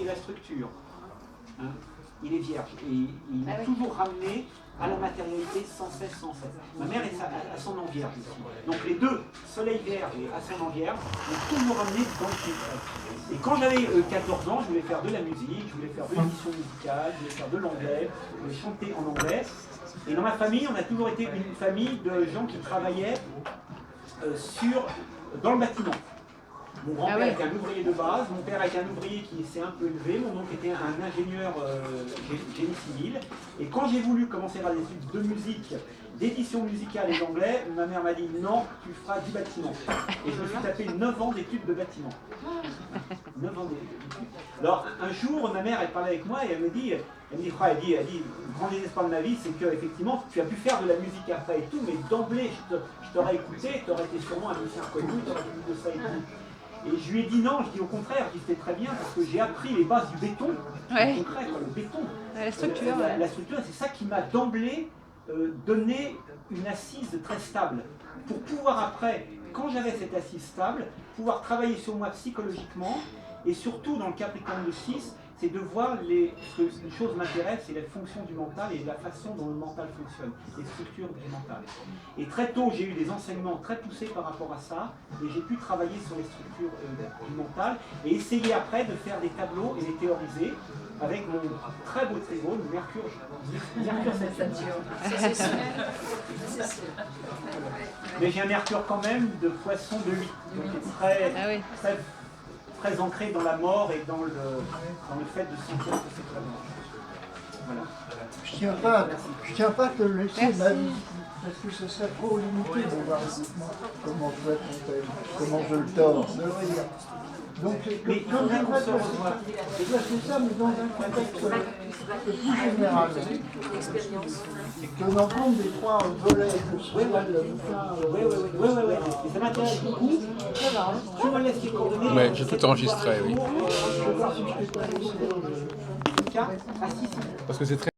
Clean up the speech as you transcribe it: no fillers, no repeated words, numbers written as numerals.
et la structure. Hein, il est vierge et il m'a toujours ramené à la matérialité sans cesse, sans cesse. Ma mère est ascendant vierge aussi. Donc les deux, soleil vierge et ascendant vierge, m'ont toujours ramené dans le concret. Et quand j'avais 14 ans, je voulais faire de la musique, je voulais faire de l'édition musicale, je voulais faire de l'anglais, je voulais chanter en anglais. Et dans ma famille, on a toujours été une famille de gens qui travaillaient dans le bâtiment. Mon grand-père était un ouvrier de base, mon père était un ouvrier qui s'est un peu élevé, mon oncle était un ingénieur génie civil. Et quand j'ai voulu commencer à des études de musique, d'édition musicale et d'anglais, ma mère m'a dit non, tu feras du bâtiment. Et je me suis tapé 9 ans d'études de bâtiment. 9 ans d'études. Alors un jour, ma mère, elle parlait avec moi et elle me dit, le grand désespoir de ma vie, c'est qu'effectivement, tu as pu faire de la musique après et tout, mais d'emblée, je t'aurais écouté, tu aurais été sûrement un musicien connu, tu aurais fait de ça et tout. Et je lui ai dit non, je dis au contraire, c'était très bien parce que j'ai appris les bases du béton, le concret, le béton. La structure. La structure, c'est ça qui m'a d'emblée donné une assise très stable. Pour pouvoir après, quand j'avais cette assise stable, pouvoir travailler sur moi psychologiquement et surtout dans le Capricorne de 6, c'est de voir une chose m'intéresse, c'est la fonction du mental et la façon dont le mental fonctionne, les structures du mental. Et très tôt, j'ai eu des enseignements très poussés par rapport à ça, et j'ai pu travailler sur les structures du mental, et essayer après de faire des tableaux et les théoriser avec mon très beau trigone, Mercure 7. Mais j'ai un Mercure quand même de poisson de 8, donc très ancré dans la mort et dans le fait de sentir que c'est très mort. Voilà. Je tiens pas à te laisser ma vie, parce que ce serait trop limité de voir comment je vais être, comment je le tords. Donc, mais quand j'aimerais te c'est ça, mais dans un contexte plus général. Tenant compte des 3 volets que soit le bouquin. Oui. Et ça m'intéresse beaucoup. Tu me laisses les coordonnées. Oui, j'ai tout enregistré, oui. Je vais voir si je peux pas laisser. Ah si. Parce que c'est très